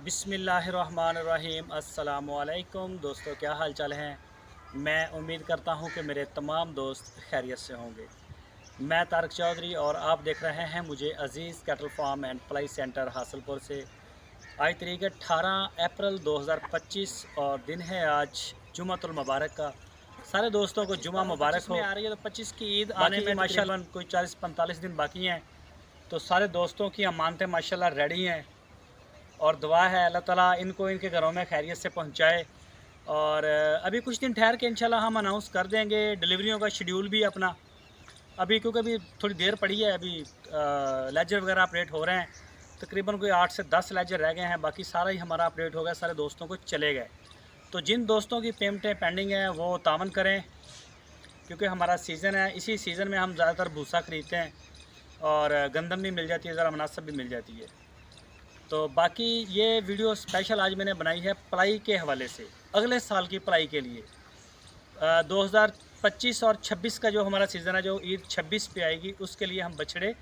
बिस्मिल्लाहिर्रहमानिर्रहीम। अस्सलामुअलैकुम दोस्तों, क्या हाल चाल हैं। मैं उम्मीद करता हूं कि मेरे तमाम दोस्त खैरियत से होंगे। मैं तारक चौधरी और आप देख रहे हैं मुझे अज़ीज़ कैटल फार्म एंड पलाई सेंटर हासिलपुर से। आज तारीख 18 अप्रैल 2025 और दिन है आज जुमातुल मुबारक का। सारे दोस्तों को जुमा मुबारक हो। आ रही है तो 25 की ईद आने में माशाल्लाह कोई 40-45 दिन बाकी हैं। तो सारे दोस्तों की अमानतें माशाल्लाह रेडी हैं और दुआ है अल्लाह ताला इनको इनके घरों में खैरियत से पहुंचाए। और अभी कुछ दिन ठहर के इंशाल्लाह हम अनाउंस कर देंगे डिलीवरियों का शेड्यूल भी अपना। अभी क्योंकि अभी थोड़ी देर पड़ी है, अभी लेजर वगैरह अपडेट हो रहे हैं। तकरीबन कोई 8 से 10 लेजर रह गए हैं, बाकी सारा ही हमारा अपडेट हो गया, सारे दोस्तों को चले गए। तो जिन दोस्तों की पेमेंटें पेंडिंग हैं वो तावन करें, क्योंकि हमारा सीज़न है। इसी सीज़न में हम ज़्यादातर भूसा ख़रीदते हैं और गंदम भी मिल जाती है, ज़रा मुनासिब भी मिल जाती है। तो बाकी ये वीडियो स्पेशल आज मैंने बनाई है पलाई के हवाले से, अगले साल की पलाई के लिए। 2025 और 26 का जो हमारा सीज़न है, जो ईद 26 पे आएगी, उसके लिए हम बछड़े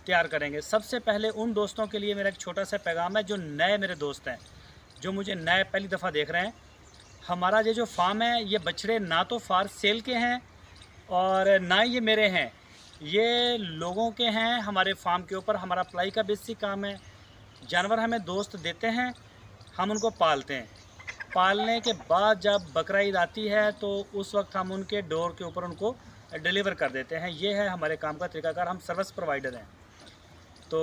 तैयार करेंगे। सबसे पहले उन दोस्तों के लिए मेरा एक छोटा सा पैगाम है जो नए मेरे दोस्त हैं, जो मुझे नए पहली दफ़ा देख रहे हैं। हमारा ये जो फार्म है, ये बछड़े ना तो फार सेल के हैं और ना ये मेरे हैं, ये लोगों के हैं। हमारे फार्म के ऊपर हमारा पलाई का बेसिक काम है। जानवर हमें दोस्त देते हैं, हम उनको पालते हैं। पालने के बाद जब बकरा ईद आती है तो उस वक्त हम उनके डोर के ऊपर उनको डिलीवर कर देते हैं। ये है हमारे काम का तरीकाकार, हम सर्विस प्रोवाइडर हैं। तो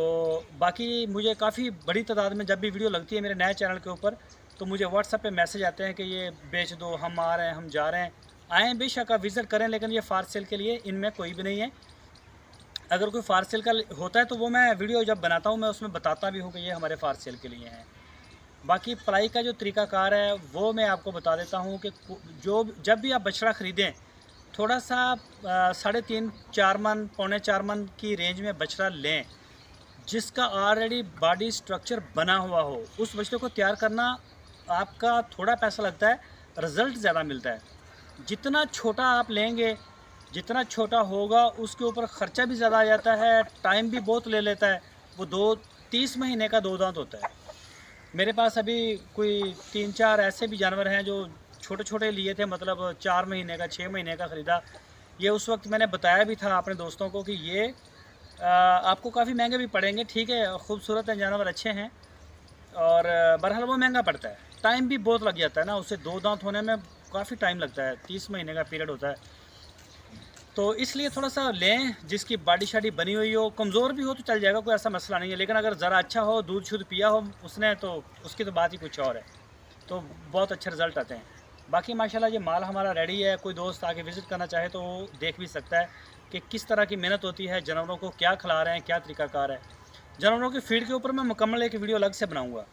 बाकी मुझे काफ़ी बड़ी तादाद में जब भी वीडियो लगती है मेरे नए चैनल के ऊपर, तो मुझे व्हाट्सएप पे मैसेज आते हैं कि ये बेच दो, हम आ रहे हैं, हम जा रहे हैं। आएँ बेशक आप विज़िट करें, लेकिन ये फार सेल के लिए इनमें कोई भी नहीं है। अगर कोई फार सेल का होता है तो वो मैं वीडियो जब बनाता हूँ मैं उसमें बताता भी हूँ कि ये हमारे फार सेल के लिए हैं। बाकी पलाई का जो तरीक़ाकार है वो मैं आपको बता देता हूँ कि जो जब भी आप बछड़ा ख़रीदें, थोड़ा सा 3.5-4 मन, पौने 4 मन की रेंज में बछड़ा लें, जिसका ऑलरेडी बॉडी स्ट्रक्चर बना हुआ हो। उस बछड़े को तैयार करना आपका थोड़ा पैसा लगता है, रिज़ल्ट ज़्यादा मिलता है। जितना छोटा आप लेंगे, जितना छोटा होगा, उसके ऊपर ख़र्चा भी ज़्यादा आ जाता है, टाइम भी बहुत ले लेता है। वो 30 महीने का 2 दांत होता है। मेरे पास अभी कोई 3-4 ऐसे भी जानवर हैं जो छोटे छोटे लिए थे, मतलब 4 महीने का, 6 महीने का ख़रीदा। ये उस वक्त मैंने बताया भी था अपने दोस्तों को कि ये आपको काफ़ी महंगे भी पड़ेंगे। ठीक है, खूबसूरत हैं जानवर, अच्छे हैं, और बहरहाल वो महंगा पड़ता है। टाइम भी बहुत लग जाता है ना, उसे 2 दांत होने में काफ़ी टाइम लगता है, 30 महीने का पीरियड होता है। तो इसलिए थोड़ा सा लें जिसकी बॉडी शाडी बनी हुई हो। कमज़ोर भी हो तो चल जाएगा, कोई ऐसा मसला नहीं है, लेकिन अगर ज़रा अच्छा हो, दूध शुद्ध पिया हो उसने, तो उसकी तो बात ही कुछ और है। तो बहुत अच्छे रिज़ल्ट आते हैं। बाकी माशाल्लाह ये माल हमारा रेडी है। कोई दोस्त आके विज़िट करना चाहे तो वो देख भी सकता है कि किस तरह की मेहनत होती है, जानवरों को क्या खिला रहे हैं, क्या तरीक़ाकार है। जानवरों की फ़ीड के ऊपर मैं मुकम्मल एक वीडियो अलग से बनाऊँगा।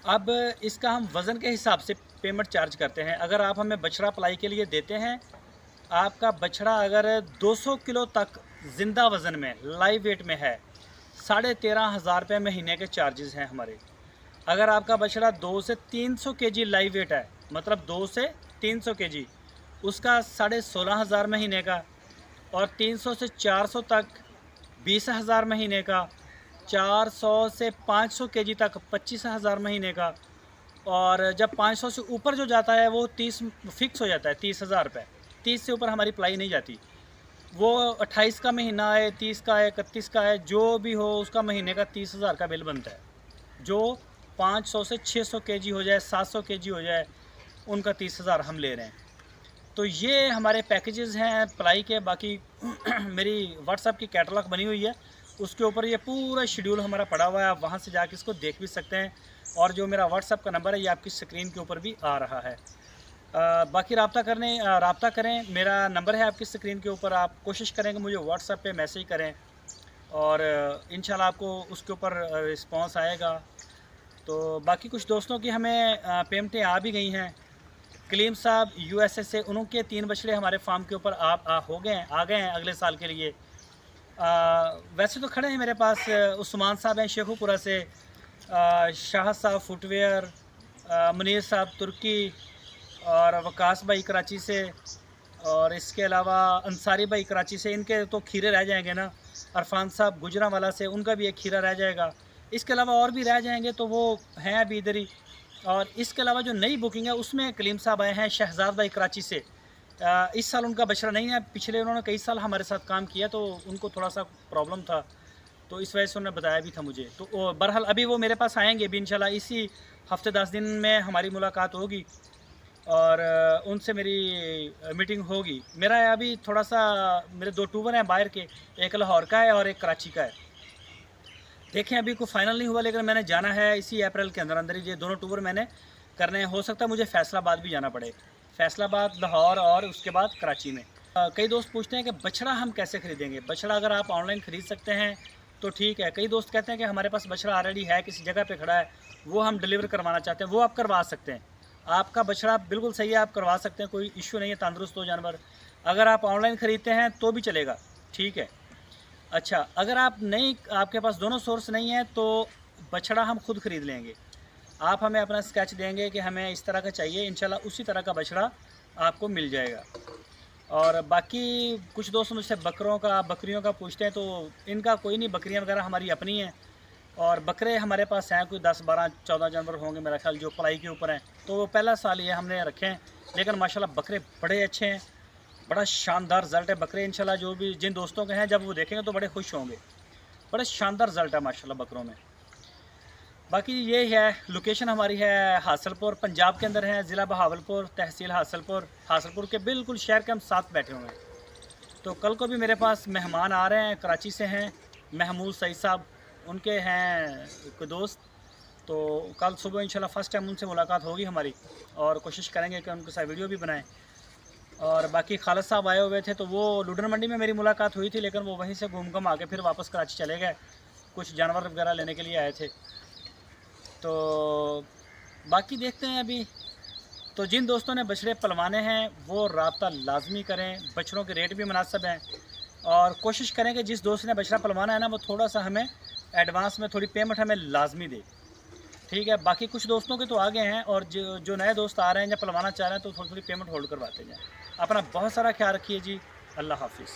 अब इसका हम वज़न के हिसाब से पेमेंट चार्ज करते हैं। अगर आप हमें बछड़ा पलाई के लिए देते हैं, आपका बछड़ा अगर 200 किलो तक ज़िंदा वज़न में, लाइव वेट में है, 13,500 रुपये महीने के चार्जेस हैं हमारे। अगर आपका बछड़ा 2 से 300 केजी लाइव वेट है, मतलब 2 से 300 केजी, उसका 16,500 महीने का। और 300 से 400 तक 20,000 महीने का। 400 से 500 केजी तक 25,000 महीने का। और जब 500 से ऊपर जो जाता है वो 30 फिक्स हो जाता है, 30,000 रुपये। 30 से ऊपर हमारी पलाई नहीं जाती। वो 28 का महीना है, 30 का है, 31 का है, जो भी हो उसका महीने का 30,000 का बिल बनता है। जो 500 से 600 केजी हो जाए, 700 केजी हो जाए, उनका 30,000 हम ले रहे हैं। तो ये हमारे पैकेजेस हैं पलाई के। बाकी मेरी व्हाट्सएप की कैटलॉग बनी हुई है, उसके ऊपर ये पूरा शेड्यूल हमारा पड़ा हुआ है, आप वहाँ से जाके इसको देख भी सकते हैं। और जो मेरा व्हाट्सएप का नंबर है ये आपकी स्क्रीन के ऊपर भी आ रहा है। बाकी रब्ता करें, मेरा नंबर है आपकी स्क्रीन के ऊपर। आप कोशिश करें कि मुझे व्हाट्सएप पे मैसेज करें और इंशाल्लाह आपको उसके ऊपर रिस्पांस आएगा। तो बाकी कुछ दोस्तों की हमें पेमेंटें आ भी गई हैं। कलीम साहब यूएसए से, उनके 3 बछड़े हमारे फार्म के ऊपर आ गए हैं अगले साल के लिए। वैसे तो खड़े हैं मेरे पास, उस्मान साहब हैं शेखुपुरा से, शाह साहब फुटवेयर, मुनीर साहब तुर्की, और वकास भाई कराची से, और इसके अलावा अंसारी भाई कराची से। इनके तो खीरे रह जाएंगे ना। अरफान साहब गुजरांवाला से, उनका भी एक खीरा रह जाएगा। इसके अलावा और भी रह जाएंगे तो वो हैं अभी इधर ही। और इसके अलावा जो नई बुकिंग है उसमें कलीम साहब आए हैं शहजाद भाई कराची से। इस साल उनका बछड़ा नहीं है, पिछले उन्होंने कई साल हमारे साथ काम किया तो उनको थोड़ा सा प्रॉब्लम था, तो इस वजह से उन्होंने बताया भी था मुझे। तो बहरहाल अभी वो मेरे पास आएंगे भी इंशाल्लाह, इसी हफ्ते 10 दिन में हमारी मुलाकात होगी और उनसे मेरी मीटिंग होगी। मेरा अभी थोड़ा सा, मेरे 2 टूर हैं बाहर के, एक लाहौर का है और एक कराची का है। देखें अभी कोई फाइनल नहीं हुआ, लेकिन मैंने जाना है इसी अप्रैल के अंदर अंदर ही। ये दोनों टूर मैंने करने हैं। हो सकता है मुझे फैसलाबाद भी जाना पड़े, फैसलाबाद, लाहौर और उसके बाद कराची में। कई दोस्त पूछते हैं कि बछड़ा हम कैसे ख़रीदेंगे। बछड़ा अगर आप ऑनलाइन ख़रीद सकते हैं तो ठीक है। कई दोस्त कहते हैं कि हमारे पास बछड़ा ऑलरेडी है, किसी जगह पे खड़ा है, वो हम डिलीवर करवाना चाहते हैं, वो आप करवा सकते हैं। आपका बछड़ा बिल्कुल सही है, आप करवा सकते हैं, कोई इशू नहीं है, तंदुरुस्त हो जानवर। अगर आप ऑनलाइन ख़रीदते हैं तो भी चलेगा, ठीक है। अच्छा, अगर आप नहीं, आपके पास दोनों सोर्स नहीं है तो बछड़ा हम खुद ख़रीद लेंगे। आप हमें अपना स्केच देंगे कि हमें इस तरह का चाहिए, इंशाल्लाह उसी तरह का बछड़ा आपको मिल जाएगा। और बाकी कुछ दोस्त मुझसे बकरों का, बकरियों का पूछते हैं, तो इनका कोई नहीं, बकरियां वगैरह हमारी अपनी हैं और बकरे हमारे पास हैं, कोई 10, 12, 14 जानवर होंगे मेरा ख्याल, जो पलाई के ऊपर हैं। तो वो पहला साल ये हमने रखे हैं, लेकिन माशाल्लाह बकरे बड़े अच्छे हैं, बड़ा शानदार रिज़ल्ट है बकरे। इंशाल्लाह जो भी जिन दोस्तों के हैं, जब वो देखेंगे तो बड़े खुश होंगे। बड़े शानदार रिज़ल्ट है माशाल्लाह बकरों में। बाकी ये है, लोकेशन हमारी है हासलपुर, पंजाब के अंदर है, ज़िला बहावलपुर, तहसील हासलपुर। हासलपुर के बिल्कुल शहर के हम साथ बैठे हुए हैं। तो कल को भी मेरे पास मेहमान आ रहे हैं, कराची से हैं, महमूद सईद साहब, उनके हैं कोई दोस्त। तो कल सुबह इंशाल्लाह फ़र्स्ट टाइम उनसे मुलाकात होगी हमारी और कोशिश करेंगे कि उनके साथ वीडियो भी बनाएं। और बाकी खालिद साहब आए हुए थे, तो वो लुडन मंडी में मेरी मुलाकात हुई थी, लेकिन वो वहीं से घूम घूम आके फिर वापस कराची चले गए, कुछ जानवर वगैरह लेने के लिए आए थे। तो बाकी देखते हैं अभी। तो जिन दोस्तों ने बछड़े पलवाने हैं वो रब्ता लाजमी करें, बछड़ों के रेट भी मुनासिब हैं और कोशिश करें कि जिस दोस्त ने बछड़ा पलवाना है ना, वो थोड़ा सा हमें एडवांस में थोड़ी पेमेंट हमें लाजमी दे, ठीक है। बाकी कुछ दोस्तों के तो आगे हैं और जो नए दोस्त आ रहे हैं या पलवाना चाह रहे हैं तो थोड़ी थोड़ी पेमेंट होल्ड करवाते जाएँ। अपना बहुत सारा ख्याल रखिए जी। अल्लाह हाफिज़।